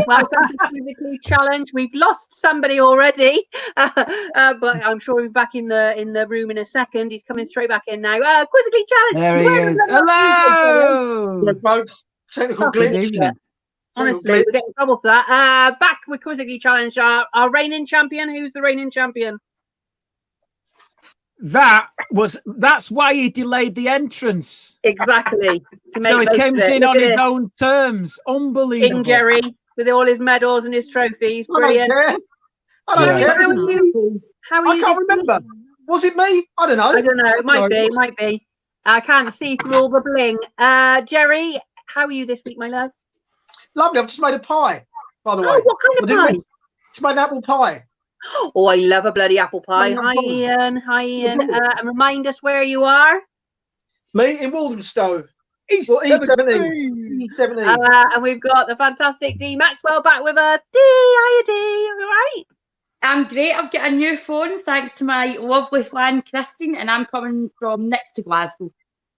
Welcome to Quizzically Challenge. We've lost somebody already, but I'm sure we'll be back in the room in a second. He's coming straight back in now. Quizzically Challenge. There he is. Hello. Hello, folks. Technical glitch. Honestly, we're getting in trouble for that. Back with Quizzically Challenge. Our reigning champion. Who's the reigning champion? That's why he delayed the entrance. Exactly. So he came in on his own terms. Unbelievable. King Jerry with all his medals and his trophies. Brilliant. I don't care. How are you? I can't remember. Was it me? I don't know. I don't know. It might be. I can't see through all the bling. Jerry, how are you this week, my love? Lovely. I've just made a pie, by the way. Oh, what kind of pie? Just made an apple pie. Oh, I love a bloody apple pie. Hi, Ian. And remind us where you are. Me in Walthamstow. E17. And we've got the fantastic Dee Maxwell back with us. Dee, how you Dee? All right? I'm great. I've got a new phone thanks to my lovely fan Christine, and I'm coming from next to Glasgow.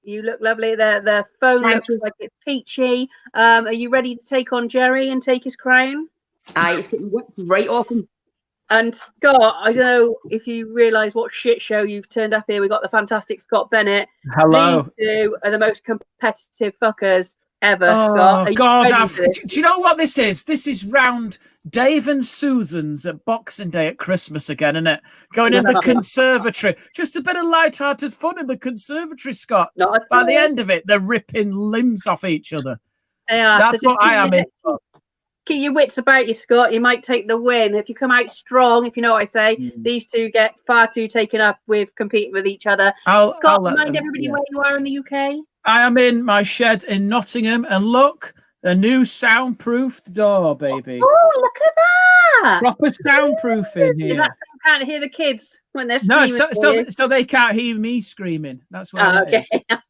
You look lovely. The phone looks like it's peachy. Are you ready to take on Jerry and take his crown? Aye, it's getting whipped right off him. And Scott, I don't know if you realise what shit show you've turned up here. We've got the fantastic Scott Bennett. Hello. These two are the most competitive fuckers ever, Oh, Scott. God. Do you know what this is? This is round Dave and Susan's at Boxing Day at Christmas again, isn't it? Going in the conservatory. Just a bit of light-hearted fun in the conservatory, Scott. By the end of it, they're ripping limbs off each other. They are. That's what I am in. Keep your wits about you, Scott. You might take the win. If you come out strong, if you know what I say, these two get far too taken up with competing with each other. Scott, remind everybody where you are in the UK. I am in my shed in Nottingham, and look, a new soundproofed door, baby. Oh, look at that! Proper soundproofing here. Is that so you can't hear the kids when they're screaming? No, so they can't hear me screaming. That's why. Okay.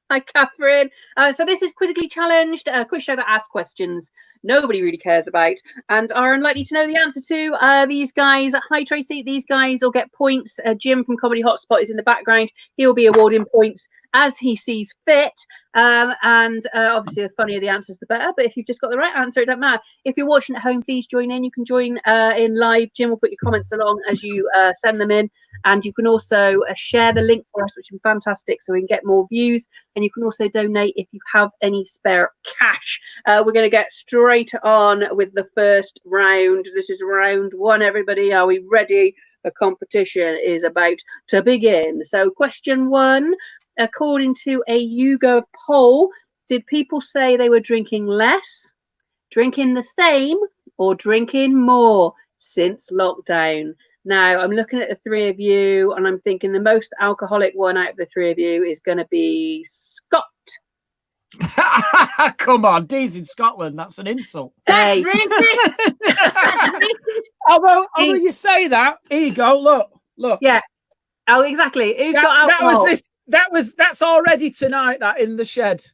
Hi, Catherine. So this is Quizzically Challenged, a quiz show that asks questions nobody really cares about and are unlikely to know the answer to. These guys, hi Tracy, these guys will get points. Jim from Comedy Hotspot is in the background. He'll be awarding points as he sees fit. Obviously the funnier the answers, the better. But if you've just got the right answer, it doesn't matter. If you're watching at home, please join in. You can join in live. Jim will put your comments along as you send them in. And you can also share the link for us, which would be fantastic, so we can get more views. And you can also donate if you have any spare cash. We're going to get straight on with the first round. This is round one, everybody. Are we ready? The competition is about to begin. So question one, according to a YouGov poll, did people say they were drinking less, drinking the same, or drinking more since lockdown? Now, I'm looking at the three of you, and I'm thinking the most alcoholic one out of the three of you is going to be Scott. Come on, Dee's in Scotland. That's an insult. Hey. although you say that, here you go. Look. Yeah. Oh, exactly. Who's got alcohol? That's already tonight. That in the shed.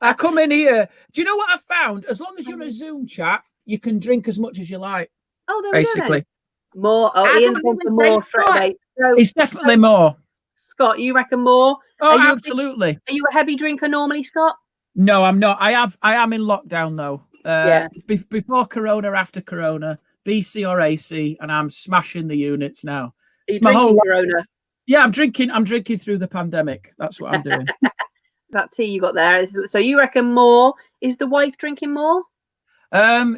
I come in here. Do you know what I found? As long as you're in a Zoom chat, you can drink as much as you like. Oh, there basically. We go. More. Oh, Ian's gone for more straight away. So, it's definitely more. Scott, you reckon more? Oh, absolutely. Are you a heavy drinker normally, Scott? No, I'm not. I am in lockdown though. Before Corona, after Corona, BC or AC, and I'm smashing the units now. It's my whole Corona. Yeah, I'm drinking through the pandemic. That's what I'm doing. That tea you got there. So you reckon more? Is the wife drinking more?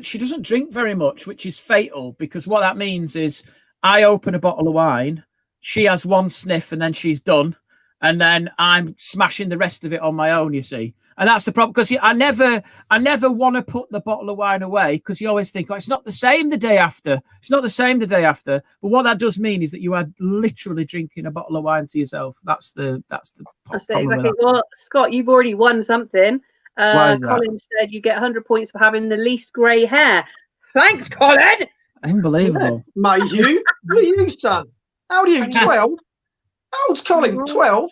She doesn't drink very much, which is fatal, because what that means is I open a bottle of wine, she has one sniff, and then she's done. And then I'm smashing the rest of it on my own, you see. And that's the problem, because I never want to put the bottle of wine away, because you always think, oh, it's not the same the day after. It's not the same the day after. But what that does mean is that you are literally drinking a bottle of wine to yourself. That's the exactly. Well, Scott, you've already won something. Colin said you get 100 points for having the least grey hair. Thanks, Colin. Unbelievable. Mate, you? Who are you, son? How old are you? 12? How old's Colin? 12?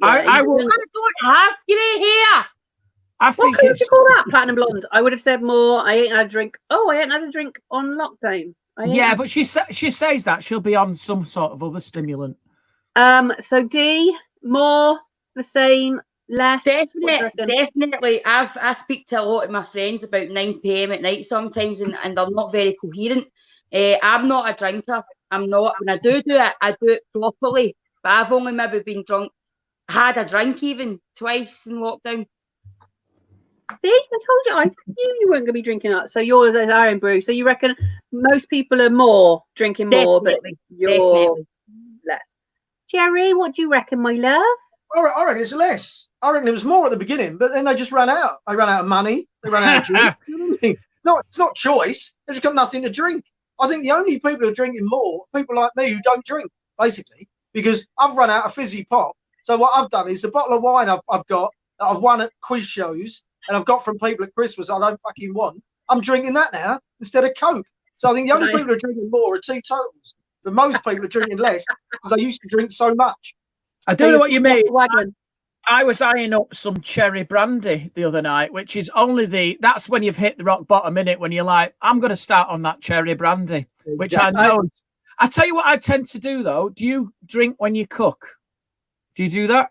I will. Get it here. I think what would you call that? Platinum blonde. I would have said more. I ain't had a drink. Oh, I ain't had a drink on lockdown. Yeah, but she says that she'll be on some sort of other stimulant. So D, more, the same, Less? What do you reckon? Definitely. I speak to a lot of my friends about 9 p.m. at night sometimes, and they're not very coherent. I'm not a drinker. I'm not. When I do it, I do it properly. But I've only maybe been drunk, had a drink even twice in lockdown. See, I told you, I knew you weren't going to be drinking up. So yours is Iron Brew. So you reckon most people are more drinking more, Definitely, but you're less. Jerry, what do you reckon, my love? I reckon it's less. I reckon it was more at the beginning, but then they just ran out. They ran out of money. They ran out of drink. You know what I mean? No, it's not choice. They've just got nothing to drink. I think the only people who are drinking more are people like me who don't drink, basically, because I've run out of fizzy pop. So what I've done is the bottle of wine I've got that I've won at quiz shows and I've got from people at Christmas I don't fucking want. I'm drinking that now instead of Coke. So I think the only people who are drinking more are teetotals. But most people are drinking less because they used to drink so much. I don't know what you mean. I was eyeing up some cherry brandy the other night, which is that's when you've hit the rock bottom, innit? When you're like, I'm going to start on that cherry brandy, which I know. I tell you what I tend to do, though. Do you drink when you cook? Do you do that?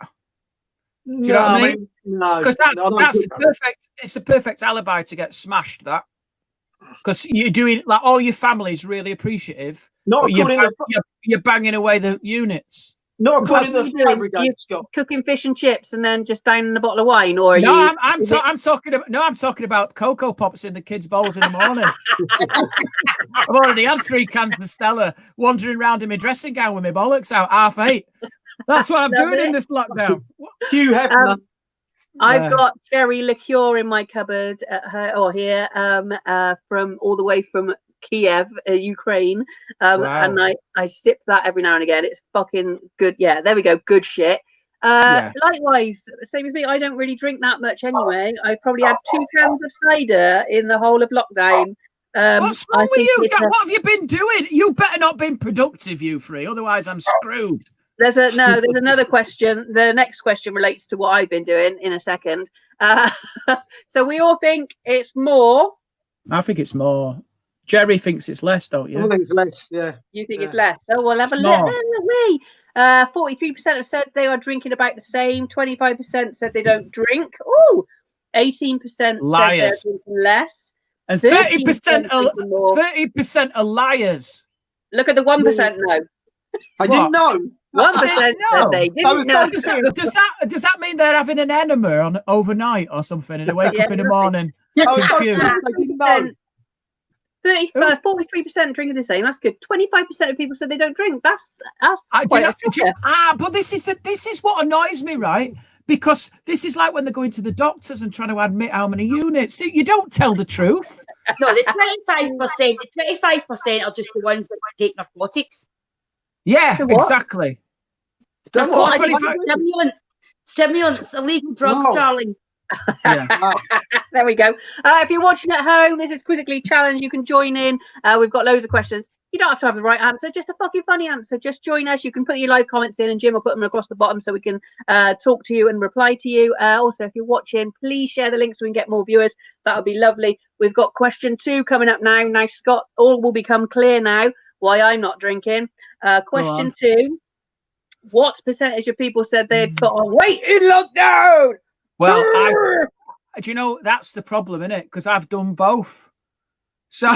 Do you know what I mean? No. Because it's a perfect alibi to get smashed, that. Because you're doing, like, all your family's really appreciative. You're banging away the units. Not according to the fabricate, Scott. Cooking fish and chips and then just downing a bottle of wine, or I'm talking about Cocoa Pops in the kids' bowls in the morning. I've already had 3 cans of Stella wandering around in my dressing gown with my bollocks out 7:30. That's what I'm doing in this lockdown. Hugh Hefner. I've got cherry liqueur in my cupboard here, from all the way from Kiev, Ukraine, and I sip that every now and again. It's fucking good. Yeah, there we go. Good shit. Likewise, same as me. I don't really drink that much anyway. I probably had 2 cans of cider in the whole of lockdown. What's wrong with you? What have you been doing? You better not been productive, you three. Otherwise, I'm screwed. There's another question. The next question relates to what I've been doing in a second. So we all think it's more. I think it's more. Jerry thinks it's less, don't you? I think it's less, yeah. You think it's less? So we'll have a look. 43% have said they are drinking about the same. 25% said they don't drink. Oh, 18% said they're drinking less. And 30% are liars. Look at the 1% no. I didn't know. 1% said they didn't know. Does that mean they're having an enema overnight or something and they wake up in the morning confused? 43% drinking the same. That's good. 25% of people said they don't drink. That's but this is what annoys me, right? Because this is like when they're going to the doctors and trying to admit how many units. You don't tell the truth. No, the 25% are just the ones that take narcotics. Yeah, exactly. Stimulants, illegal drugs, darling. Yeah. There we go. If you're watching at home, this is Quizzically Challenge. You can join in. We've got loads of questions. You don't have to have the right answer, just a fucking funny answer. Just join us. You can put your live comments in and Jim will put them across the bottom so we can talk to you and reply to you. Also, if you're watching, please share the link so we can get more viewers. That would be lovely. We've got question 2 coming up now. Now, Scott, all will become clear now why I'm not drinking. Question 2. What percentage of people said they'd put on weight in lockdown? Well, do you know, that's the problem, isn't it? Because I've done both. So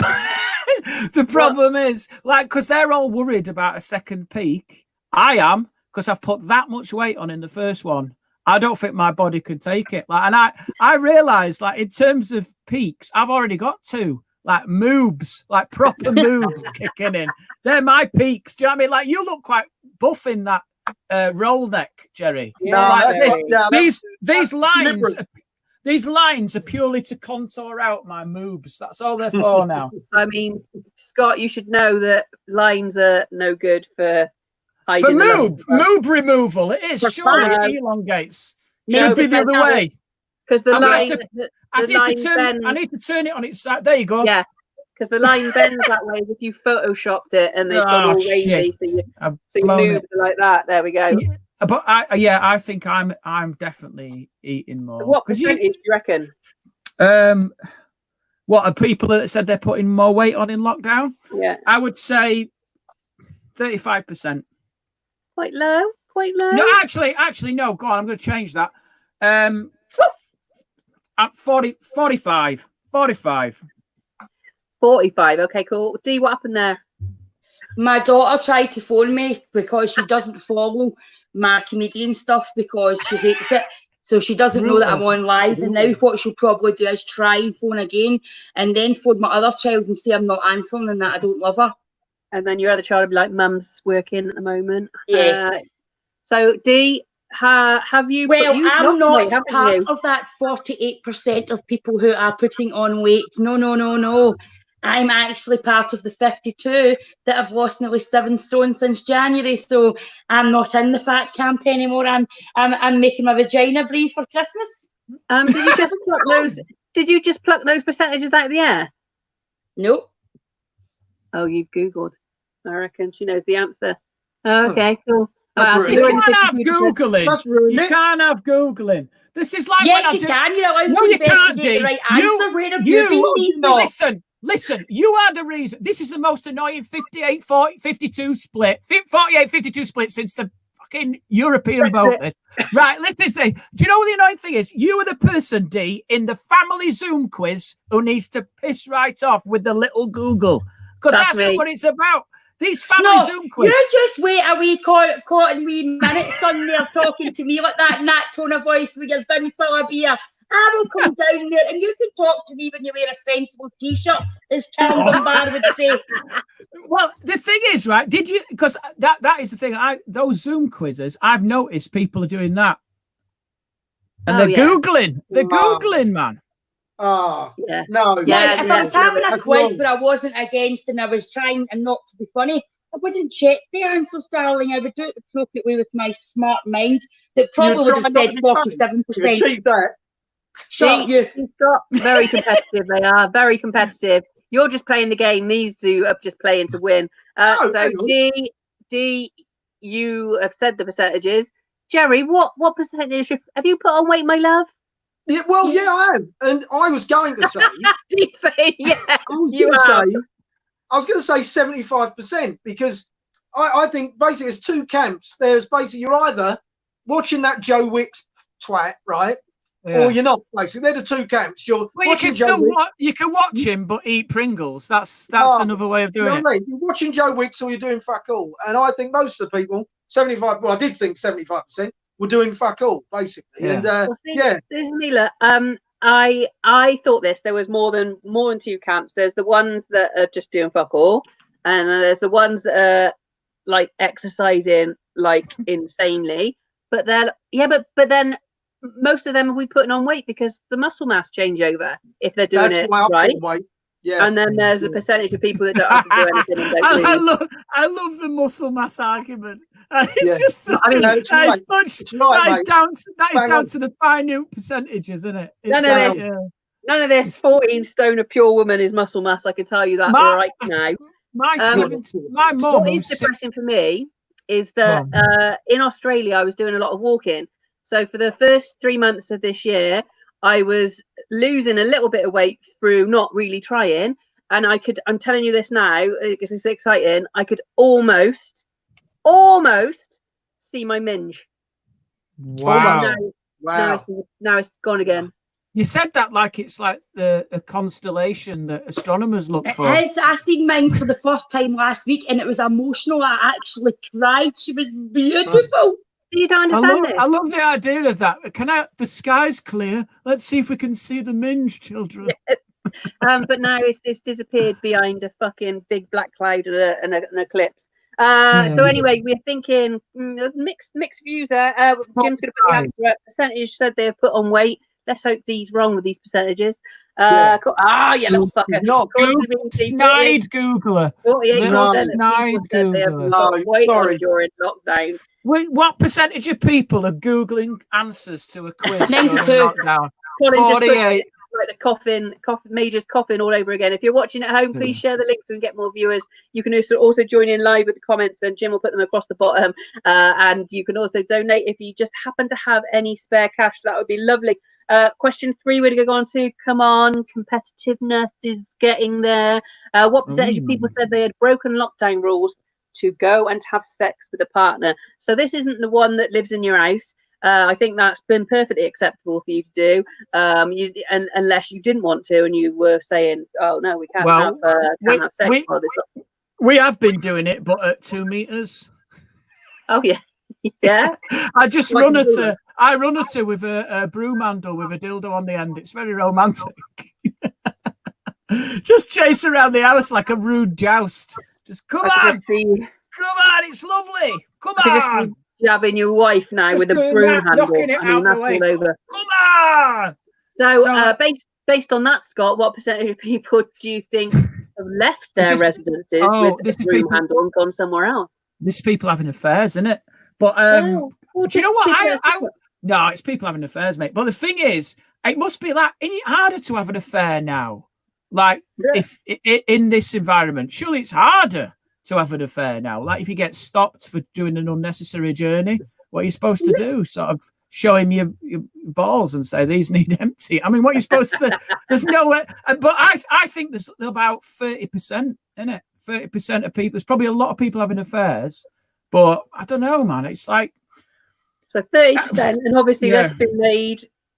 the problem is, like, because they're all worried about a second peak. I am, because I've put that much weight on in the first one. I don't think my body could take it. Like, and I realised, like, in terms of peaks, I've already got 2. Like moobs, like proper moobs kicking in. They're my peaks. Do you know what I mean? Like, you look quite buff in that roll neck, Jerry. Yeah, like these lines are purely to contour out my moobs. That's all they're for now. I mean, Scott, you should know that lines are no good for hiding. For moob removal, it is. Surely it elongates. Should be the other way. Because the line, I need to turn it on its side. There you go. Yeah, because the line bends that way if you photoshopped it and they've got all wavy, so you move like that. There we go. Yeah, but I think I'm definitely eating more. What percentage do you reckon? What are people that said they're putting more weight on in lockdown? Yeah, I would say 35%. Quite low. No, actually, no. Go on. I'm going to change that. At 45. 45. Okay, cool. Dee, what happened there? My daughter tried to phone me because she doesn't follow my comedian stuff because she hates it. So she doesn't know that I'm on live. And now what she'll probably do is try and phone again and then phone my other child and say I'm not answering and that I don't love her. And then your other child will be like, Mum's working at the moment. Yes. So Dee, have you? Well, I'm not weight, part of that 48% of people who are putting on weight. No. I'm actually part of the 52 that have lost nearly 7 stone since January. So I'm not in the fat camp anymore. I'm making my vagina breathe for Christmas. Did you just pluck those? Did you just pluck those percentages out of the air? Nope. Oh, you've Googled. I reckon she knows the answer. Oh, okay, cool. You can't have Googling. You can't have Googling. This is like yes, when I you do... can. You're allowed no, to you can't, investigate the right answer. Where have you been these days? Listen, you are the reason. This is the most annoying 58-52 split. 48-52 split since the fucking European vote. This. Right, listen to this. Do you know what the annoying thing is? You are the person, Dee, in the family Zoom quiz who needs to piss right off with the little Google. Because that's not what it's about. These family Zoom quiz. You just wait a wee caught in wee minutes on there talking to me like that in that tone of voice with your bin full of beer. I will come down there and you can talk to me when you wear a sensible t-shirt, as Calvin Barr would say. Well, the thing is, right, did you, because that is the thing, those Zoom quizzes, I've noticed people are doing that. And they're Googling. They're Googling, man. Oh, yeah. No. Yeah, if I was having a quiz but I wasn't against and I was trying and not to be funny, I wouldn't check the answers, darling. I would do it the appropriate way with my smart mind that probably would have said 47%. Shut up, you. Scott. Very competitive. They are very competitive. You're just playing the game. These two are just playing to win. So Dee, you have said the percentages. Jerry, what percentage have you put on weight, my love? Yeah, well, yeah, I am, and I was going to say, I was going to say 75% because I think basically there's two camps. There's basically you're either watching that Joe Wicks twat, right, or you're not. Basically, they're the two camps. You're you can still you can watch him, but eat Pringles. That's another way of doing it. I mean? You're watching Joe Wicks, or you're doing fuck all. And I think most of the people, 75. Well, I did think 75%. We're doing fuck all, basically. Yeah. And there's Mila. I thought there was more than two camps. There's the ones that are just doing fuck all, and there's the ones that are like exercising like insanely. But then but then most of them will be putting on weight because the muscle mass change over if they're doing it right. Yeah. And then there's a percentage of people that don't have to do anything. And don't I love the muscle mass argument. It's just such that is down to the minute percentages, isn't it? None of this 14 stone of pure woman is muscle mass. I can tell you that right now. My mum. What is depressing for me is that in Australia I was doing a lot of walking. So for the first 3 months of this year, I was losing a little bit of weight through not really trying. And I'm telling you this now because it's exciting. I could almost see my minge. Wow. Now it's gone again. You said that like it's like a constellation that astronomers look for. It is. I seen mines for the first time last week and it was emotional. I actually cried. She was beautiful. You don't understand this. I love the idea of that. The sky's clear. Let's see if we can see the minge, children. But now it's disappeared behind a fucking big black cloud and an eclipse. So anyway, we're thinking mixed views there. Jim's going to put the answer up. Percentage said they've put on weight. Let's hope Dee's wrong with these percentages. You little fucker. Snide Googler. 48% of people said they have weight loss during lockdown. Wait, what percentage of people are Googling answers to a quiz? 92. 48. Like the coffin, Major's coffin all over again. If you're watching at home, please share the link so we can get more viewers. You can also join in live with the comments and Jim will put them across the bottom. And you can also donate if you just happen to have any spare cash. That would be lovely. Question 3 we're going to go on to. Come on, competitiveness is getting there. What percentage of people said they had broken lockdown rules to go and have sex with a partner? So this isn't the one that lives in your house. I think that's been perfectly acceptable for you to do. Unless you didn't want to, and you were saying, "Oh no, we can't have sex." We have been doing it, but at 2 meters. Oh yeah, yeah. I just run at her. I run at her with a broom handle with a dildo on the end. It's very romantic. Just chase around the house like a rude joust. Just come on, it's lovely. Come on. Jabbing your wife now just with a broom handle. That's all over. Come on. So, based on that, Scott, what percentage of people do you think have left their residences with the broom handle and gone somewhere else? This is people having affairs, isn't it? But do you know what? No, it's people having affairs, mate. But the thing is, it must be like, isn't it harder to have an affair now? Like, if in this environment, surely it's harder to have an affair now. Like, if you get stopped for doing an unnecessary journey, what are you supposed to do? Sort of show him your balls and say, these need empty. I mean, what are you supposed to... There's no way... But I think there's about 30%, isn't it? 30% of people... There's probably a lot of people having affairs, but I don't know, man. It's like... So 30%, and obviously that's been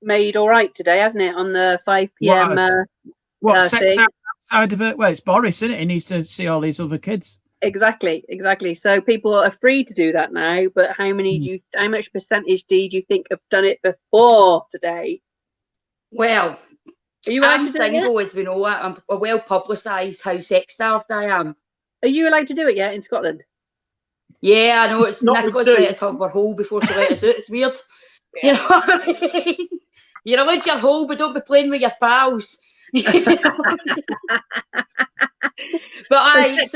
made all right today, hasn't it? On the 5 p.m. Sex outside of it? Well, it's Boris, isn't it? He needs to see all these other kids. Exactly. So people are free to do that now, but how much percentage do you think have done it before today? Well, I'm single, as we know. I'm a well publicised how sex starved I am. Are you allowed to do it yet in Scotland? Yeah, I know. It's Nicola's let us have her hole before she let us out. It's weird. Yeah. You know what I mean? You're allowed your hole, but don't be playing with your pals. But I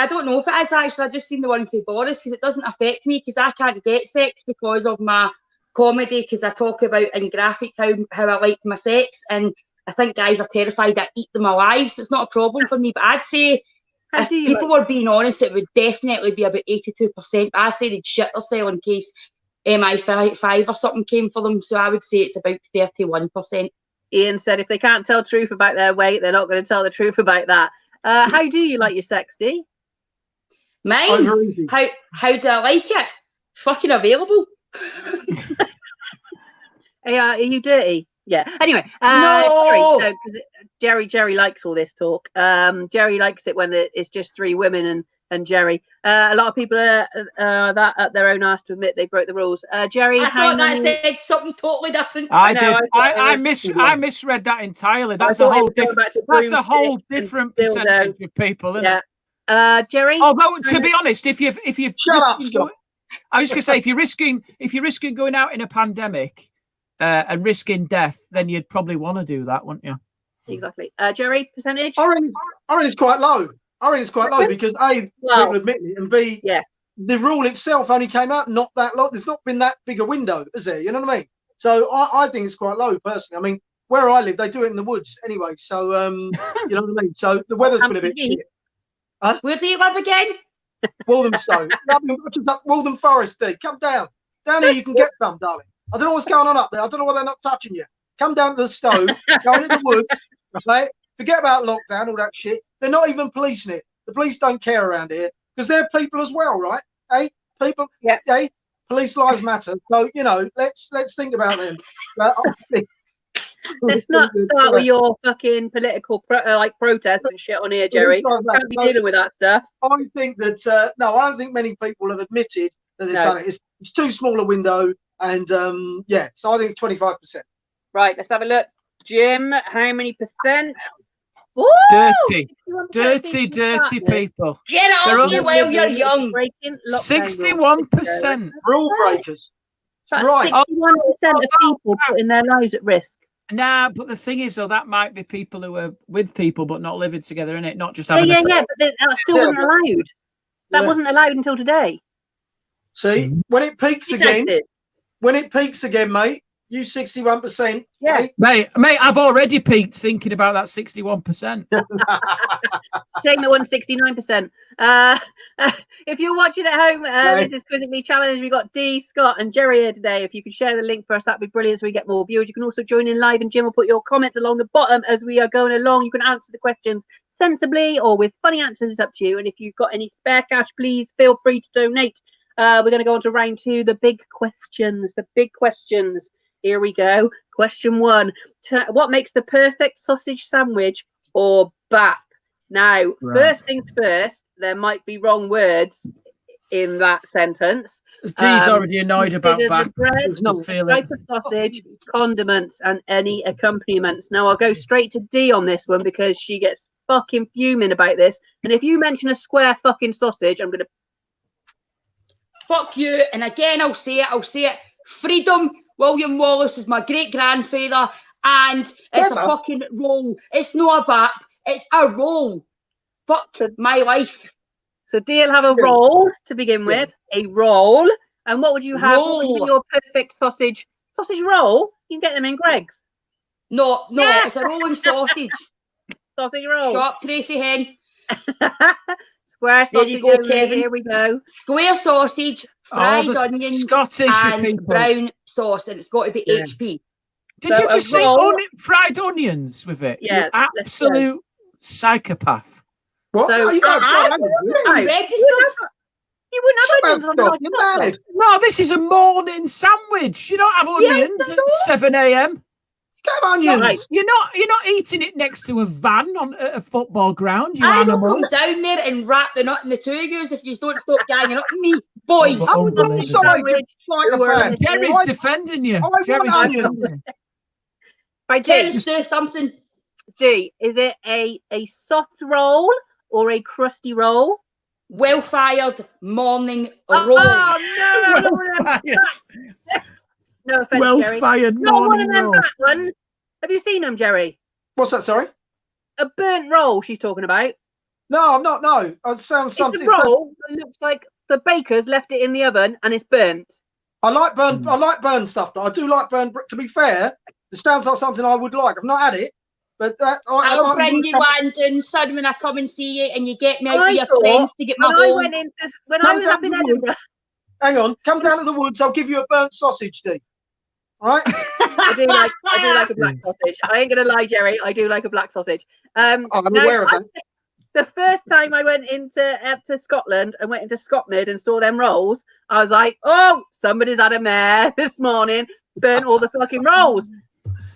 don't know if it is actually. I just seen the one for Boris because it doesn't affect me because I can't get sex because of my comedy, because I talk about in graphic how I like my sex, and I think guys are terrified I eat them alive, so it's not a problem for me. But I'd say if people were being honest, it would definitely be about 82%. But I say they'd shit themselves in case MI5 or something came for them, so I would say it's about 31%. Ian said if they can't tell the truth about their weight, they're not going to tell the truth about that. How do you like your sex, Dee? Mine? How do I like it? Fucking available. Are you dirty? Yeah. Anyway, no. Jerry likes all this talk. Jerry likes it when it's just 3 women and Jerry. A lot of people are that up their own arse to admit they broke the rules. Jerry, I thought that said something totally different. I did. I misread that entirely. That's a whole different percentage of people, isn't it? Jerry. Although to be honest, if you've I was going to say if you're risking going out in a pandemic and risking death, then you'd probably want to do that, wouldn't you? Exactly. Jerry, percentage? I reckon it's quite low. I reckon it's quite low because people admit it, and B, the rule itself only came out not that long. There's not been that big a window, is there? You know what I mean? So I think it's quite low, personally. I mean, where I live, they do it in the woods anyway. So, you know what I mean? So the weather's been a bit shit. Where do you live again? Walthamstow. Waltham Forest, D. Come down. Down here, you can get some, darling. I don't know what's going on up there. I don't know why they're not touching you. Come down to the stove, go into the woods, right? Forget about lockdown, all that shit. They're not even policing it. The police don't care around here because they're people as well, right? Hey, people. Yeah. Hey, police lives matter. So you know, let's think about them. Let's not start with your fucking political protest and shit on here, Jerry. Can't be dealing with that stuff. I think that I don't think many people have admitted that they've done it. It's too small a window, and so I think it's 25%. Right, let's have a look. Jim, how many percent? Ooh, dirty people. Get off you while you're young. 61%. Rule breakers. That's right. 61% of people putting their lives at risk. Nah, but the thing is, though, that might be people who are with people but not living together, innit? Not just having but that still wasn't allowed. That wasn't allowed until today. See, when it peaks again, mate, you 61%. Yeah. Mate, I've already peaked thinking about that 61%. Shame it wasn't 69%. If you're watching at home, this is Quizzically Challenge. We've got Dee, Scott, and Jerry here today. If you could share the link for us, that'd be brilliant so we get more viewers. You can also join in live, and Jim will put your comments along the bottom as we are going along. You can answer the questions sensibly or with funny answers. It's up to you. And if you've got any spare cash, please feel free to donate. We're going to go on to round 2, the big questions. The big questions. Here we go. Question 1. What makes the perfect sausage sandwich or bap? Now, first things first, there might be wrong words in that sentence. Dee's already annoyed about Consider bap. the bread, the type of sausage, condiments, and any accompaniments. Now, I'll go straight to Dee on this one because she gets fucking fuming about this. And if you mention a square fucking sausage, I'm going to... Fuck you. And again, I'll say it. Freedom. William Wallace was my great-grandfather. And it's a fucking roll. It's not a bap. It's a roll. Fuck my life. So Dee will have a roll to begin with. A roll. And what would you have? What would be your perfect sausage roll? You can get them in Greg's. No, it's a rolling sausage. Sausage roll. Shut up, Tracy Hen. Square sausage. You go, Kevin. Here we go. Square sausage, fried onions, Scottish and people. brown sauce, and it's got to be HP. Did you just say fried onions with it? Yeah, you absolute psychopath. What? So, No, you can't have onions. You wouldn't have onions on the No, this is a morning sandwich. You don't have onions at 7 a.m. You can't have onions. Right. You're not eating it next to a van on a football ground. You I will animals. come down there and wrap the nut in the 2 of yous if you don't stop ganging up on me, boys. Jerry's defending you. Jerry's defending you. Right, Jerry's do something. Dee, is it a soft roll or a crusty roll? Well-fired morning roll. Oh, no. No offense, Well-fired Jerry. Not one of them roll. back ones. Have you seen them, Jerry? What's that, sorry? A burnt roll she's talking about. No, I'm not, no. It sounds something. It's a roll that looks like the baker's left it in the oven and it's burnt. I like burnt stuff, though. I do like burnt. To be fair, it sounds like something I would like. I've not had it, but that I'll bring you one down, son, when I come and see you, and you get me out with your friends to get my home. When I was up in Edinburgh. Hang on, come down to the woods. I'll give you a burnt sausage, Dee. All right? I do like a black sausage. I ain't gonna lie, Jerry. I do like a black sausage. I'm aware of that. The first time I went to Scotland and went into Scotland and saw them rolls, I was like, oh, somebody's had a mare this morning, burnt all the fucking rolls.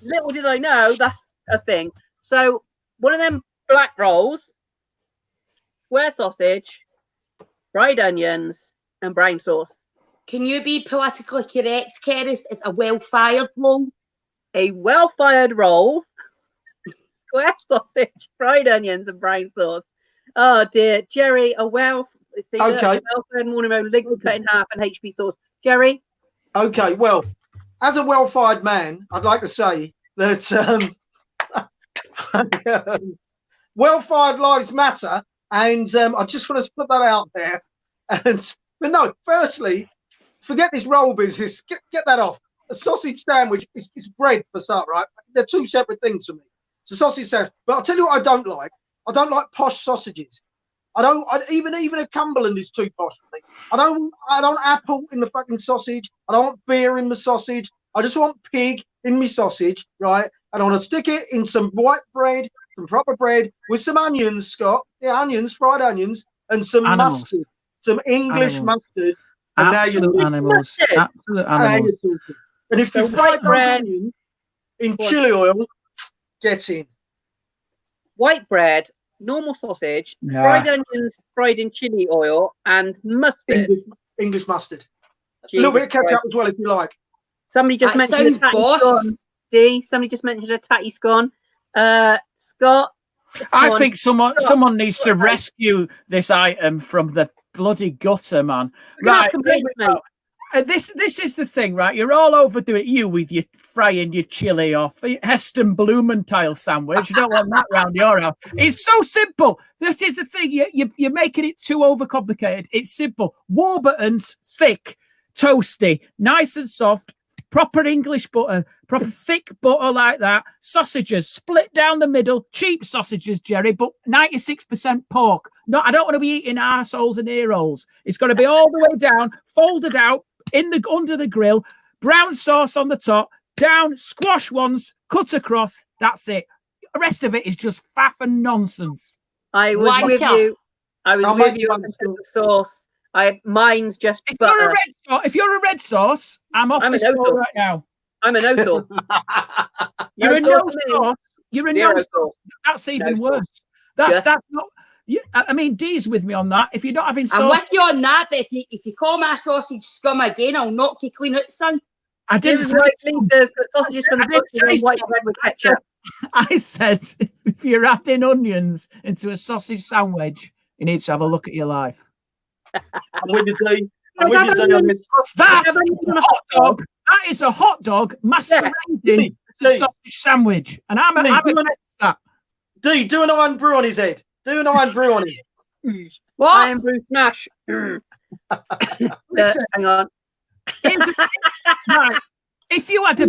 Little did I know that's a thing. So one of them black rolls, square sausage, fried onions, and brown sauce. Can you be politically correct, Keris? It's a well-fired roll. A well-fired roll, square sausage, fried onions, and brown sauce. Oh dear, Jerry, a well-fired morning roll, legs cut in half, and HP sauce. Jerry. Okay, well, as a well-fired man, I'd like to say that well-fired lives matter, and I just want to put that out there. But no, firstly, forget this roll business. Get that off. A sausage sandwich is bread for start, right? They're two separate things for me. It's a sausage sandwich. But I'll tell you what I don't like. I don't like posh sausages. Even a Cumberland is too posh for me. I don't apple in the fucking sausage. I don't want beer in the sausage. I just want pig in my sausage, right? And I want to stick it in some white bread, some proper bread with some onions, Scott. Yeah, onions, fried onions, and some mustard, some English mustard. And Absolute animals. Absolute animals. And if you fry bread in chili oil, get in. White bread, normal sausage, fried onions fried in chili oil, and mustard. English mustard. A little bit of ketchup as well, if you like. Somebody just mentioned a tatty scone. Dee, somebody just mentioned a tatty scone. Scott. I think someone needs to rescue this item from the bloody gutter, man. Right. This is the thing, right? You're all overdoing it. You with your frying your chili off, Heston Blumenthal sandwich. You don't want that round your house. It's so simple. This is the thing. You're making it too overcomplicated. It's simple. Warburton's thick, toasty, nice and soft. Proper English butter, proper thick butter like that. Sausages split down the middle. Cheap sausages, Jerry, but 96% pork. No, I don't want to be eating arseholes and ear holes. It's got to be all the way down, folded out under the grill. Brown sauce on the top, down, squash ones, cut across. That's it. The rest of it is just faff and nonsense. I was with you. I was with you up until the sauce. Mine's just If butter. you're a red sauce, I'm off I'm a this no call sauce. right now. I'm a no sauce. You're a sauce no for me. sauce. You're a Zero no sauce. sauce. That's even No worse. That's not. I mean, Dee's with me on that. If you're not having sauce, I'm with you on that, but if you call my sausage scum again, I'll knock you clean out, son. I didn't Jim's say right, scum. Lisa's put sausages from the I didn't butcher and say white scum. bread with ketchup. I said, if you're adding onions into a sausage sandwich, you need to have a look at your life. I'm with you, D. I'm with you, D. on this. That's a hot dog. That is a hot dog masquerading as a sausage sandwich, and I'm against that. D, do an iron brew on his head. Do an iron brew on him. What? Iron brew smash. Listen, Hang on. right. If you had a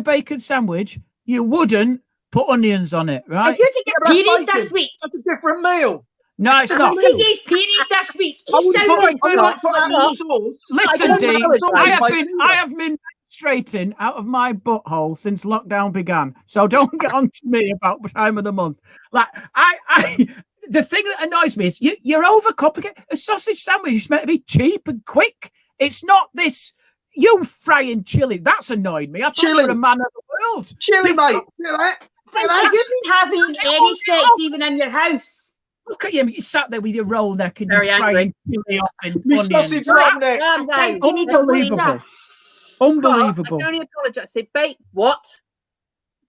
bacon sandwich, you wouldn't put onions on it, right? If you could get period this week. That's a different meal. No, it's not. Today's period this week. I He sounded wouldn't much put like that me. sauce. Listen, Dee, I I have been menstruating out of my butthole since lockdown began. So don't get on to me about the time of the month. Like the thing that annoys me is you're overcomplicating. A sausage sandwich is meant to be cheap and quick. It's not this. You frying chili. That's annoyed me. I thought you were a man of the world. Chili, mate. Have you been having any sex even in your house? Look at you. You sat there with your roll neck and Very you're frying chili off in Sausage onions. roll neck. Unbelievable. Unbelievable. I can only apologise. Say what?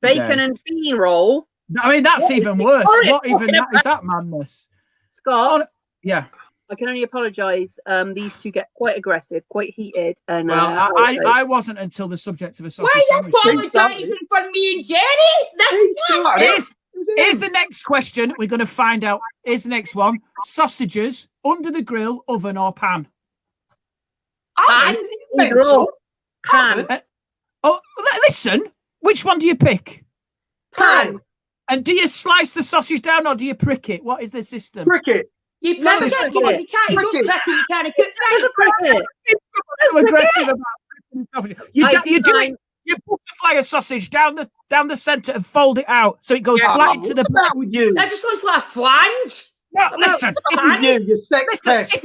Bacon and bean roll. I mean, that's even worse. Sorry, What even is that madness? Scott. Yeah. I can only apologise. These two get quite aggressive, quite heated, and Well, I wasn't until the subject of a sausage Why are you sandwich. apologising for me and Jerry's? That's Here's the next question. We're going to find out. Here's the next one. Sausages under the grill, oven, or pan? Pan. Listen. Which one do you pick? Pan. And do you slice the sausage down or do you prick it? What is the system? Prick it. You prick it. You can't. You don't prick it. You can't cook right. So aggressive about pricking sausage. You butterfly a sausage down the centre and fold it out so it goes flat into the That with you. That just looks like a flange. No, listen. If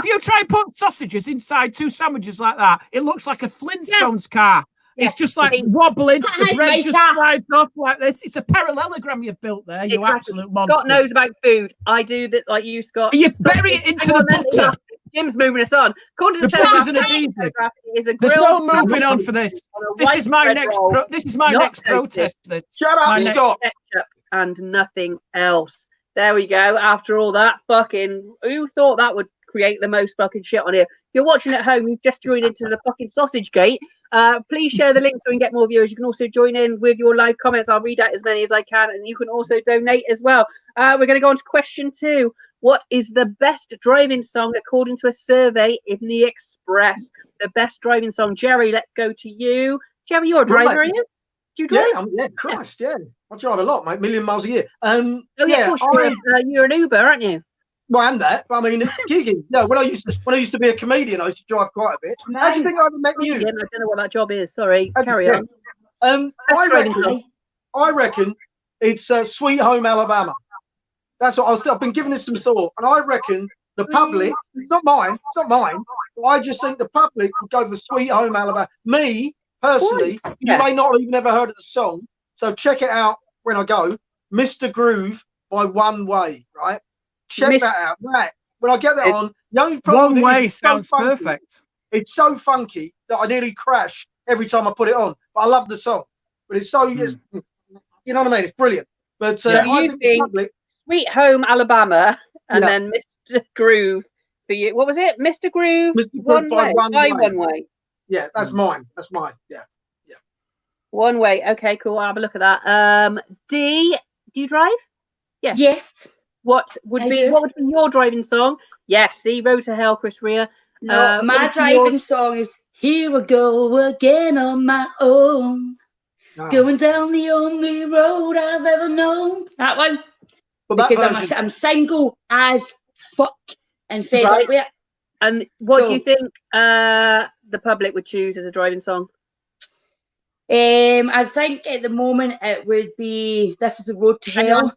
you try and put sausages inside two sandwiches like that, it looks like a Flintstones car. It's just like wobbling. The bread just slides off like this. It's a parallelogram you've built there. You absolute monster. Scott knows about food. I do that like you, Scott. You bury it into the butter. Jim's moving us on. According to the butter's an adhesive. There's no moving on for this. This is my next. This is my next protest. This. Shut up, Scott. And nothing else. There we go. After all that fucking, who thought that would create the most fucking shit on here? If you're watching at home, you've just joined into the fucking sausage gate. Please share the link so we can get more viewers. You can also join in with your live comments. I'll read out as many as I can, and you can also donate as well. We're going to go on to question 2. What is the best driving song according to a survey in the Express? The best driving song. Jerry, let's go to you. Jerry, you're a driver, are you? Do you drive? Yeah, Christ, yeah. I drive a lot, mate. 1,000,000 miles a year. Of course you're an Uber, aren't you? Well, I am that. But I mean, gigging. No, when I used to be a comedian, I used to drive quite a bit. How do you think I ever met you? I don't know what that job is. Sorry, carry on. I reckon it's Sweet Home Alabama. That's what I've been giving this some thought, and I reckon the public. It's not mine. But I just think the public would go for Sweet Home Alabama. Me personally, you may not have even ever heard of the song, so check it out when I go. Mr. Groove by One Way, right? Check that out. Right. When I get that on, the only problem One Way sounds perfect. It's so funky that I nearly crash every time I put it on. But I love the song. But it's so, you know what I mean? It's brilliant. But I think the public, Sweet Home Alabama, and then Mr. Groove for you. What was it? Mr. Groove, One Way. Yeah, that's mine. That's mine. Yeah. One Way. Okay, cool. I'll have a look at that. D, do you drive? Yes. What would be your driving song? Yes, the Road to Hell, Chris Rea. No, my driving song is Here We Go Again on My Own. Going down the only road I've ever known. That one. Because I'm single as fuck and fed up with it. And what do you think the public would choose as a driving song? I think at the moment it would be This Is the Road to Hell.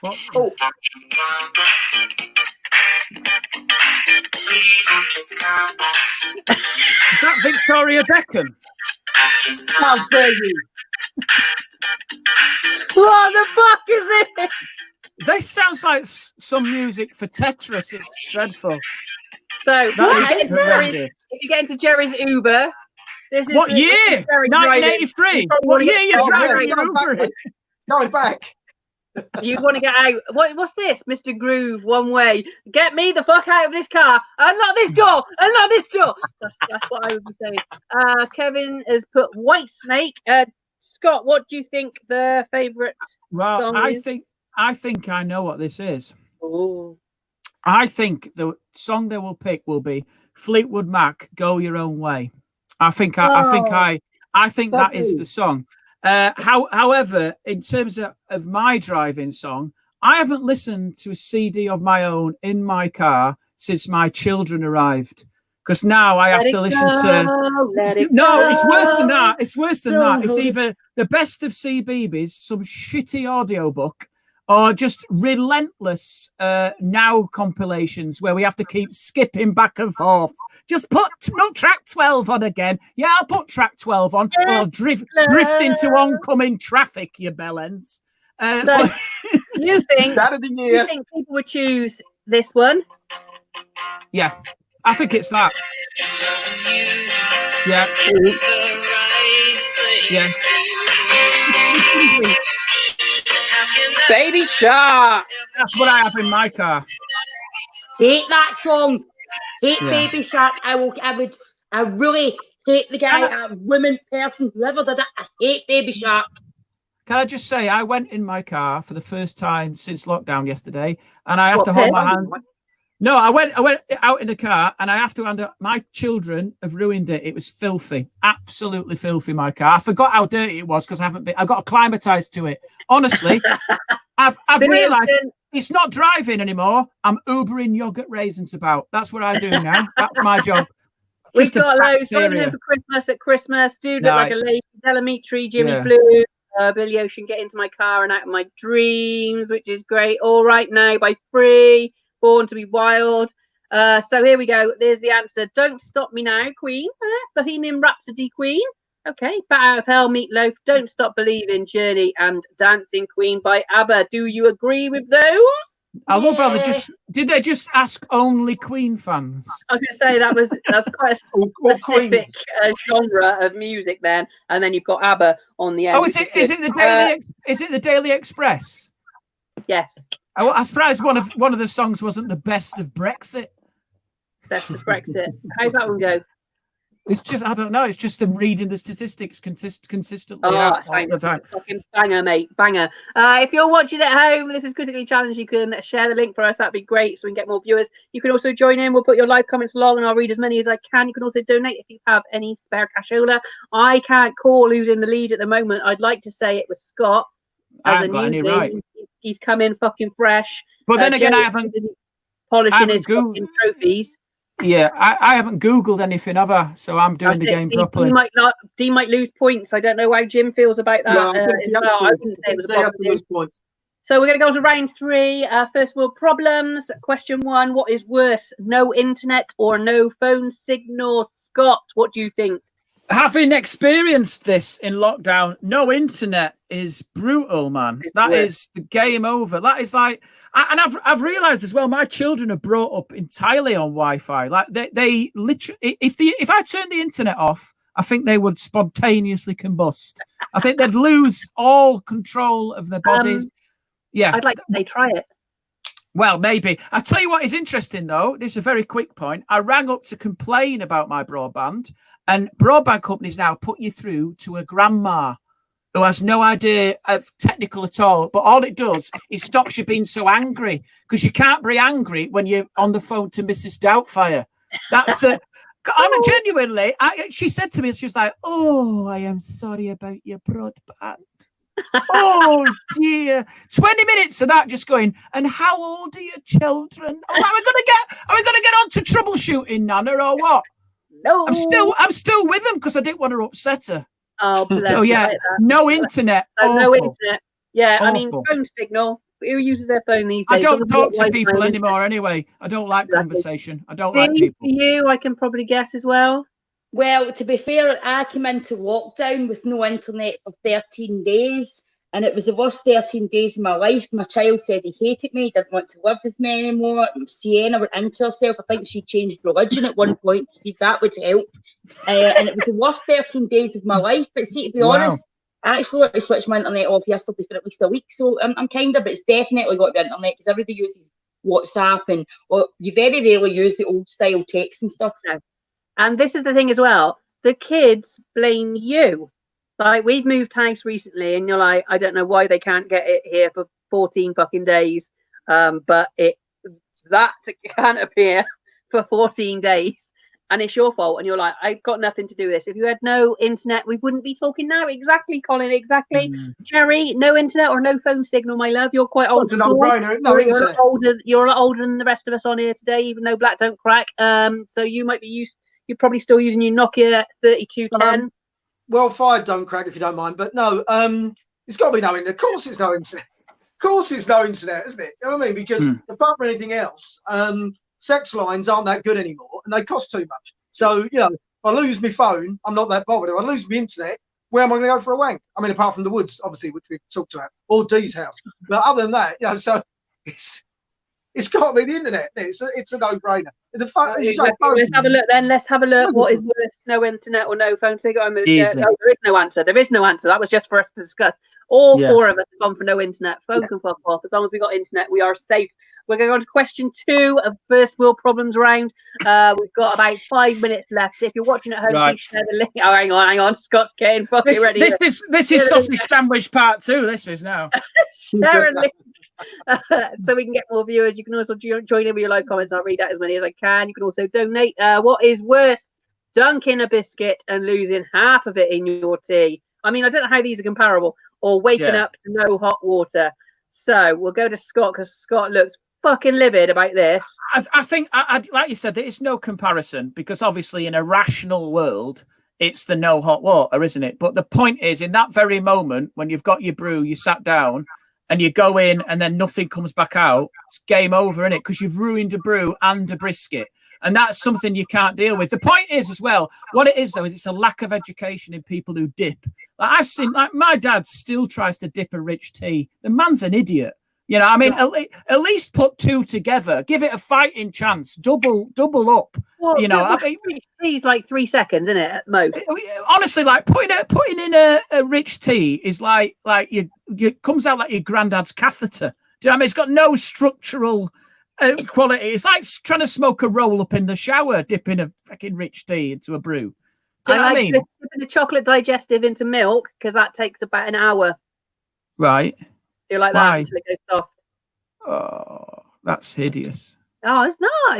What? Oh, Is that Victoria Beckham? how dare you? What the fuck is it? This sounds like some music for Tetris. It's dreadful. So That is if horrendous. you get into Jerry's Uber, this is What this is year? Jerry driving. 1983. You probably What wanna year get you started. driving your Going back, Uber in? mate. Going back. You want to get out. What's this? Mr. Groove, one way. Get me the fuck out of this car. Unlock this door. Unlock this door. That's what I would be saying. Kevin has put White Snake. Scott, what do you think the favourite Well, song I is? think I know what this is. Oh. I think the song they will pick will be Fleetwood Mac, "Go Your Own Way." I think that is the song. However, in terms of my driving song, I haven't listened to a CD of my own in my car since my children arrived. Because now I have to listen to. No, it's worse than that. It's worse than that. It's either the best of CBeebies, some shitty audiobook, or just relentless now compilations where we have to keep skipping back and forth. Just put track 12 on again. Yeah, I'll put track 12 on, or drift into oncoming traffic, you bellends. So, you think people would choose this one? Yeah, I think it's that. Yeah. Yeah. Baby Shark. That's what I have in my car. Hate that song. Hate Yeah. Baby Shark. I really hate the guy, woman, person, whoever did it. I hate Baby Shark. Can I just say, I went in my car for the first time since lockdown yesterday, and I have to hold my hand. No, I went out in the car, and I have to hand. My children have ruined it. It was filthy, absolutely filthy. My car. I forgot how dirty it was because I got acclimatized to it. Honestly, I've realised it's not driving anymore. I'm Ubering yogurt raisins about. That's what I do now. That's my job. We've got loads. Something home for Christmas at Christmas. Dude look like a lady. Telemetry, Jimmy Blue, Billy Ocean, Get Into My Car and Out of My Dreams, which is great. All Right Now by Free, Born to Be Wild. So here we go. There's the answer. Don't Stop Me Now, Queen. Bohemian Rhapsody, Queen. Okay. Bat Out of Hell, Meatloaf. Don't Stop Believing, Journey, and Dancing Queen by ABBA. Do you agree with those? I love how did they just ask only Queen fans? I was going to say that's quite a specific genre of music then, and then you've got ABBA on the end. Oh, is it the Daily Express? Yes. I'm surprised one of the songs wasn't the best of Brexit. Best of Brexit. How's that one go? It's just, I don't know. It's just them reading the statistics consistently. All the time. Fucking banger, mate. Banger. If you're watching at home, this is Quizzically Challenge. You can share the link for us. That'd be great so we can get more viewers. You can also join in. We'll put your live comments along and I'll read as many as I can. You can also donate if you have any spare cashola. I can't call who's in the lead at the moment. I'd like to say it was Scott. I haven't got any right. He's come in fucking fresh. But then again, I haven't polishing his fucking trophies. Yeah, I haven't Googled anything, have I? So I'm doing the game properly. Dean might lose points. I don't know how Jim feels about that. I wouldn't say it was a problem. So we're going to go to round 3. First world problems. Question 1. What is worse, no internet or no phone signal? Scott, what do you think? Having experienced this in lockdown, no internet is brutal, man. That is the game over. That is like, and I've realised as well, my children are brought up entirely on Wi-Fi. Like they literally, if I turned the internet off, I think they would spontaneously combust. I think they'd lose all control of their bodies. Yeah, I'd like to say try it. Well, maybe. I'll tell you what is interesting, though. This is a very quick point. I rang up to complain about my broadband, and broadband companies now put you through to a grandma who has no idea of technical at all. But all it does is stops you being so angry, because you can't be angry when you're on the phone to Mrs. Doubtfire. That's genuinely, she said to me, she was like, "Oh, I am sorry about your broadband." Oh dear, 20 minutes of that just going, and how old are your children? Are we gonna get on to troubleshooting, Nana, or what? No, I'm still with them because I didn't want to upset her. Oh, so yeah, no internet. No internet. Yeah, awful. I mean, phone signal. Who uses their phone these days? I don't talk to Wi-Fi people and anymore anyway. I don't like Exactly. conversation. I don't Dee, like people. for you, I can probably guess as well. Well, to be fair, I came into lockdown with no internet for 13 days, and it was the worst 13 days of my life. My child said he hated me, didn't want to live with me anymore. Sienna went into herself. I think she changed religion at one point to see if that would help. And it was the worst 13 days of my life. But see, to be honest, I actually want to switch my internet off yesterday for at least a week. So I'm kind of, but it's definitely got the internet because everybody uses WhatsApp and you very rarely use the old style text and stuff now. And this is the thing as well. The kids blame you. Like, we've moved house recently, and you're like, I don't know why they can't get it here for 14 fucking days. But that can't appear for 14 days, and it's your fault. And you're like, I've got nothing to do with this. If you had no internet, we wouldn't be talking now. Exactly, Colin. Exactly. Jerry, no internet or no phone signal, my love. You're quite old school. You're a lot older than the rest of us on here today, even though black don't crack. So you might be you're probably still using your Nokia 3210. Well, 5 don't crack if you don't mind, but no, it's got to be no internet. Of course, it's no internet. Of course, it's no internet, isn't it? You know what I mean? Because apart from anything else, sex lines aren't that good anymore, and they cost too much. So, you know, if I lose my phone, I'm not that bothered. If I lose my internet, where am I going to go for a wank? I mean, apart from the woods, obviously, which we've talked about, or Dee's house. But other than that, you know, so it's got to be the internet. It's a no-brainer. Let's have a look then. Let's have a look. What is worse, no internet or no phone signal? There is no answer. There is no answer. That was just for us to discuss. All 4 of us have gone for no internet. Phone can fuck off. As long as we got internet, we are safe. We're going on to question 2 of first world problems round. We've got about 5 minutes left. If you're watching at home, please share the link. Oh, hang on. Scott's getting fucking ready. This is sausage sandwich part 2. This is now. Share a link. So we can get more viewers. You can also join in with your live comments. I'll read out as many as I can. You can also donate. What is worse, dunking a biscuit and losing half of it in your tea? I mean, I don't know how these are comparable, or waking up to no hot water. So we'll go to Scott, because Scott looks fucking livid about this. I think, like you said, there is no comparison, because obviously in a rational world, it's the no hot water, isn't it? But the point is, in that very moment, when you've got your brew, you sat down, and you go in and then nothing comes back out, it's game over, isn't it? Because you've ruined a brew and a brisket. And that's something you can't deal with. The point is as well, what it is, though, is it's a lack of education in people who dip. Like I've seen, like my dad still tries to dip a rich tea. The man's an idiot. You know, I mean, at least put 2 together. Give it a fighting chance. Double up. Well, you know, I mean, tea's like 3 seconds, isn't it, at most? Honestly, like putting in a rich tea is like you comes out like your granddad's catheter. Do you know what I mean? It's got no structural quality. It's like trying to smoke a roll up in the shower, dipping a freaking rich tea into a brew. Do you know what I mean? Dipping the chocolate digestive into milk, because that takes about an hour. Right. You like that until it goes soft. Oh, that's hideous. Oh, it's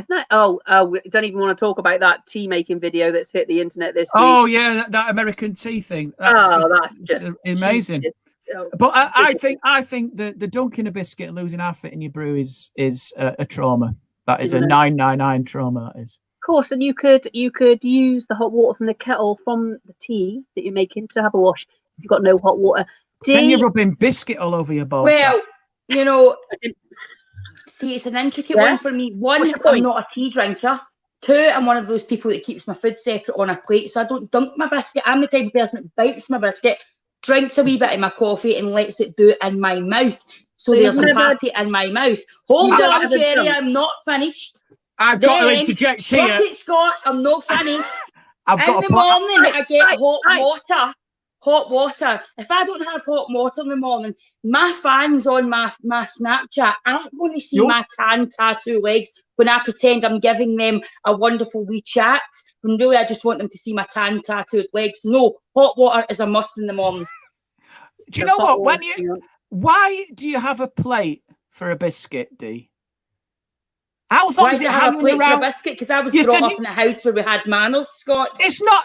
not. Oh, we don't even want to talk about that tea making video that's hit the internet this week. Oh yeah, that American tea thing. That's just amazing. But I think the dunking a biscuit and losing half it in your brew is a trauma. That is a 999 trauma. That is. Of course, and you could use the hot water from the kettle from the tea that you're making to have a wash. You've got no hot water. Then you're rubbing biscuit all over your bowl. Well, you know, see, it's an intricate one for me. 1, I'm not a tea drinker. 2, I'm one of those people that keeps my food separate on a plate, so I don't dunk my biscuit. I'm the type of person that bites my biscuit, drinks a wee bit of my coffee, and lets it do it in my mouth. So there's a patty in my mouth. Hold on, Jerry, I'm not finished. I've got to interject here. Shut it, Scott, I'm not finished. In the morning, I get hot water. If I don't have hot water in the morning, my fans on my Snapchat aren't going to see my tan tattoo legs when I pretend I'm giving them a wonderful wee chat. When really I just want them to see my tan tattooed legs. No, hot water is a must in the morning. Do you know what? Why do you have a plate for a biscuit, Dee? How long is it hanging around? For a biscuit? Because I was brought up in a house where we had manners, Scott. It's not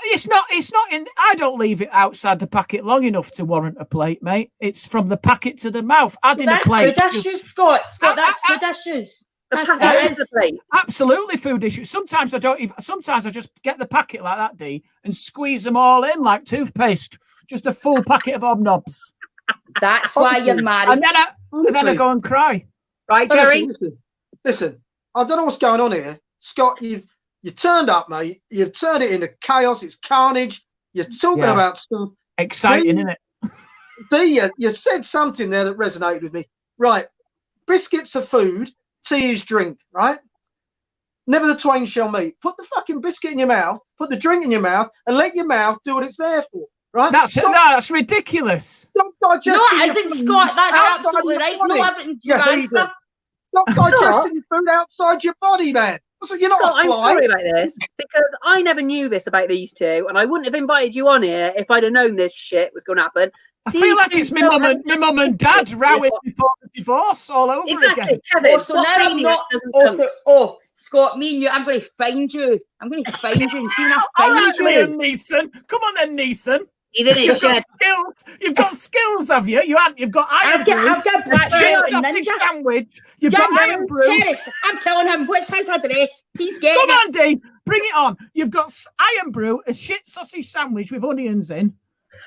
in. I don't leave it outside the packet long enough to warrant a plate, mate. It's from the packet to the mouth. Adding a plate. That's food issues, Scott. That's food issues. That's the plate. Absolutely food issues. Sometimes I don't even. Sometimes I just get the packet like that, Dee, and squeeze them all in like toothpaste. Just a full packet of hobnobs. That's why you're married. And then and then I go and cry. Right, Jerry? Listen, I don't know what's going on here. Scott, you turned up, mate. You've turned it into chaos. It's carnage. You're talking about stuff. Exciting, isn't it? You said something there that resonated with me. Right. Biscuits are food, tea is drink, right? Never the twain shall meet. Put the fucking biscuit in your mouth, put the drink in your mouth, and let your mouth do what it's there for, right? That's ridiculous. Stop digesting. No, it isn't, Scott. That's absolutely right. No, everything's your answer. Stop digesting food outside your body, man. So you're not I'm sorry about this because I never knew this about these two, and I wouldn't have invited you on here if I'd have known this shit was going to happen. I feel like it's my mum and dad rowing before the divorce all over again. Kevin, so now I'm not. Scott, me and you, I'm going to find you. I'm going to find you and see when I find you. Liam Neeson. Come on then, Neeson. He's in his shed. You've got skills, have you? You've got iron brew. I've got black sausage sandwich. You've got iron brew. Yes, I'm telling him. What's his address? He's getting Come on, Dean. Bring it on. You've got iron brew, a shit sausage sandwich with onions in.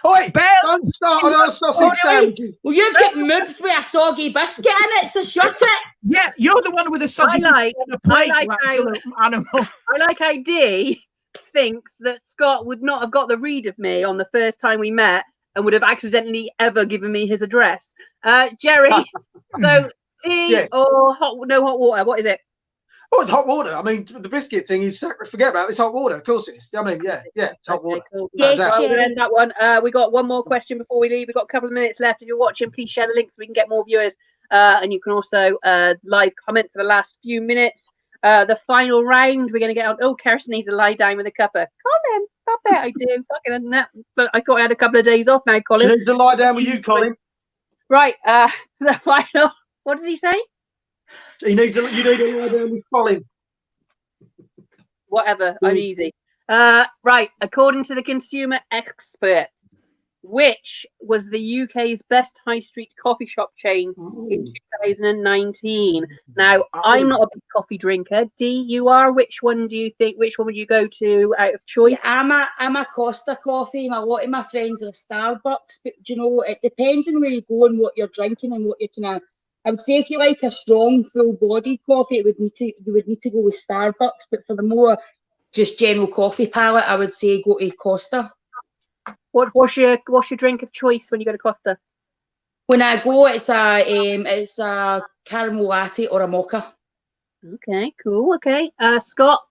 Oi, don't start on our sausage sandwiches. Well, you've got moobs with a soggy biscuit in it, so shut it. Yeah, you're the one with the soggy biscuit on the plate, absolute animal. I like how Dee thinks that Scott would not have got the read of me on the first time we met and would have accidentally ever given me his address. Jerry, so tea or no hot water? What is it? Oh, it's hot water. I mean, the biscuit thing is forget about it. It's hot water. Of course it is. I mean, it's hot water. Cool. Well, we'll end that one. We got one more question before we leave. We've got a couple of minutes left. If you're watching, please share the link so we can get more viewers. And you can also live comment for the last few minutes. The final round, we're going to get on. Oh, Kirsten needs to lie down with a cuppa. Colin, stop it. I do. Fucking that. But I thought I had a couple of days off now, Colin. You need to lie down with you, Colin. Right. The final. What did he say? You need to lie down with Colin. Whatever. I'm easy. Right. According to the consumer expert, which was the UK's best high street coffee shop chain in 2019? Now, I'm not a big coffee drinker. Dee, you are. Which one do you think? Which one would you go to out of choice? Yeah, I'm a Costa coffee. A lot of my friends are Starbucks, but you know, it depends on where you go and what you're drinking and what you're kind of. I would say if you like a strong, full-bodied coffee, you would need to go with Starbucks. But for the more just general coffee palate, I would say go to Costa. What's your drink of choice when you go to Costa? When I go, it's a caramel latte or a mocha. Okay, cool. Okay, Scott.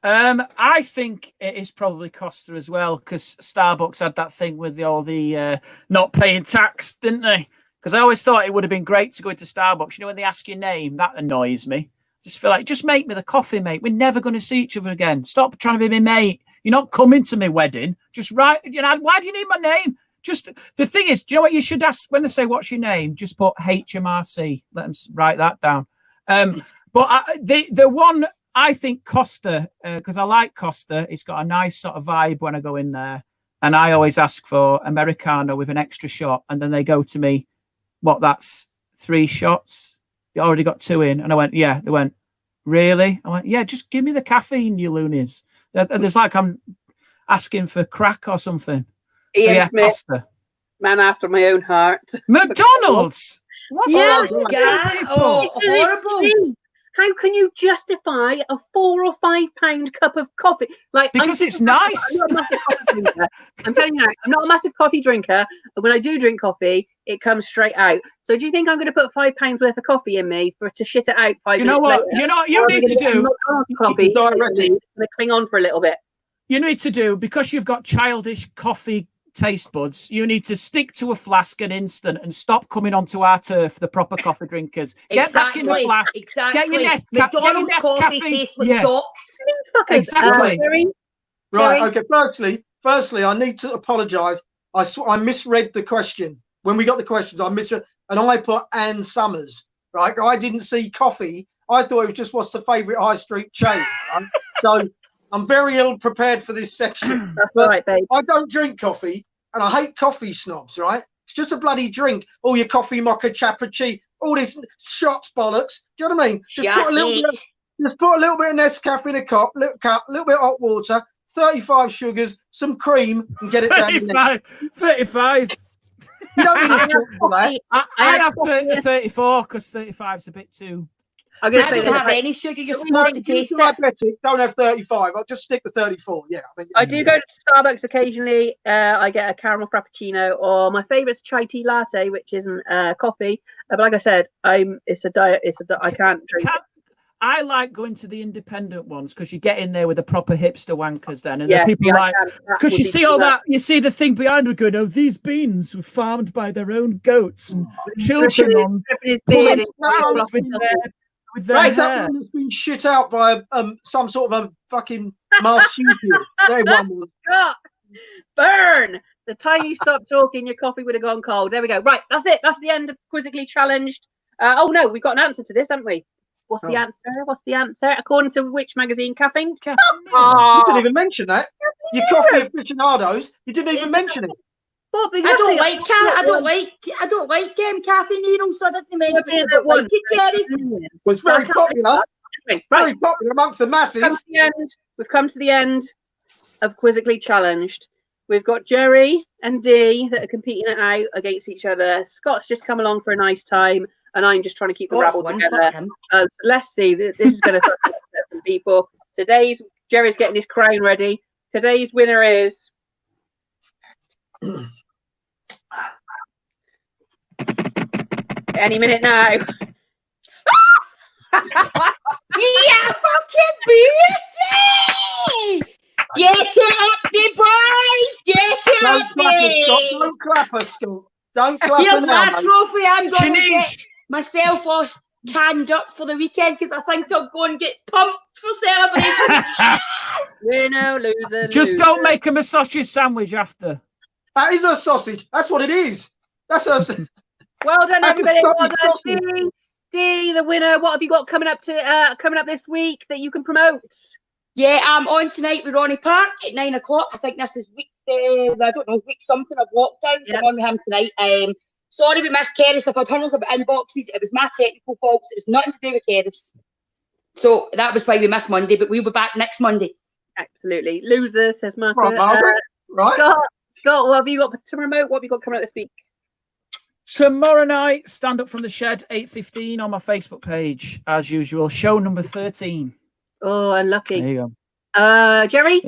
I think it is probably Costa as well because Starbucks had that thing with all the not paying tax, didn't they? Because I always thought it would have been great to go into Starbucks. You know, when they ask your name, that annoys me. Just feel like, just make me the coffee, mate. We're never going to see each other again. Stop trying to be my mate. You're not coming to my wedding. Just write, why do you need my name? Just the thing is, do you know what you should ask when they say, what's your name? Just put HMRC. Let them write that down. But the one, I think Costa, because I like Costa, it's got a nice sort of vibe when I go in there. And I always ask for Americano with an extra shot. And then they go to me, that's 3 shots? You already got 2 in. And I went, yeah. They went, really? I went, yeah, just give me the caffeine, you loonies. There's like I'm asking for crack or something. Ian Smith, Costa. Man after my own heart. McDonald's? What's horrible. How can you justify a £4 or £5 cup of coffee? Because it's nice. I'm not a massive coffee drinker. I'm telling you now, I'm not a massive coffee drinker. But when I do drink coffee, it comes straight out. So do you think I'm going to put £5 worth of coffee in me to shit it out 5 minutes later? You know what you need to do? Coffee, I'm going to cling on for a little bit. You need to do, because you've got childish coffee taste buds, you need to stick to a flask and instant and stop coming onto our turf, the proper coffee drinkers. Get back in the flask. Get your McDonald's coffee tastes like docs. Exactly. Right. Okay. Firstly, I need to apologise. I misread the question. When we got the questions, I misread, and I put Ann Summers. Right. I didn't see coffee. I thought it was just what's the favourite high street chain. Right? So I'm very ill prepared for this section. That's right, babe. I don't drink coffee, and I hate coffee snobs, right? It's just a bloody drink. All your coffee mocha cappuccino, all this shots bollocks. Do you know what I mean? Just put a little bit of Nescafe in a cup, little bit of hot water, 35 sugars, some cream, and get it down. 35. You don't need to talk for that. I have 34 because 35 is a bit too. I don't have any sugar. You're supposed to taste it. Diabetic, don't have 35. I'll just stick to 34. Yeah, I do go to Starbucks occasionally. I get a caramel frappuccino, or my favourite is chai tea latte, which isn't coffee. But like I said, it's a diet. I can't drink it. I like going to the independent ones because you get in there with the proper hipster wankers then, and the people like, because you see all that, you see the thing behind it going, oh, these beans were farmed by their own goats and children on with their hair. That one has been shit out by some sort of a fucking marsupial. Burn! The time you stopped talking, your coffee would have gone cold. There we go. Right, that's it. That's the end of Quizzically Challenged. Oh no, we've got an answer to this, haven't we? What's the answer? What's the answer? According to which magazine, Caffeine? You didn't even mention that. Your coffee aficionados. You didn't even mention it. I don't like caffeine, so I didn't mention it. Was very popular. Very popular amongst the masses. We've come to the end of Quizzically Challenged. We've got Jerry and Dee that are competing it out against each other. Scott's just come along for a nice time, and I'm just trying to keep the rabble together. So let's see. This is going to upset some people. Jerry's getting his crown ready. Today's winner is any minute now. Yeah, fucking beauty! Get it up, me boys! Get it up, me! Don't clap us, Scott. Don't clap us. Here's my trophy. I'm going to get myself all tanned up for the weekend because I think I'll go and get pumped for celebration. Winner, loser. Just don't make him a sausage sandwich after. That is a sausage. That's what it is. That's us. Well done, everybody. Well done, Dee, the winner. What have you got coming up this week that you can promote? Yeah, I'm on tonight with Ronnie Park at 9 o'clock. I think this is week something of lockdown. So I'm on with him tonight. Sorry about Miss Kerris. I've had hundreds of inboxes. It was my technical fault. It was nothing to do with Kerris. So that was why we missed Monday, but we'll be back next Monday. Absolutely. Loser, says Margaret. Right. Scott, what have you got to promote? What have you got coming out this week? Tomorrow night, Stand Up From the Shed, 8:15 on my Facebook page, as usual. Show number 13. Oh, unlucky. There you go. Jerry?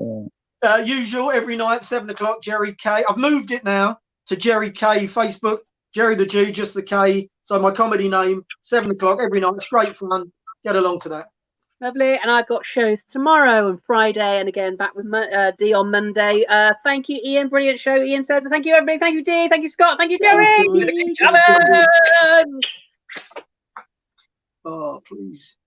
Usual, every night, 7 o'clock, Jerry K. I've moved it now to Jerry K Facebook. Jerry the G, just the K. So my comedy name, 7 o'clock every night. It's great fun. Get along to that. Lovely. And I've got shows tomorrow and Friday, and again back with Dee on Monday. Thank you, Ian. Brilliant show. Ian says, thank you, everybody. Thank you, Dee. Thank you, Scott. Thank you, Jerry. Challenge. Oh, please.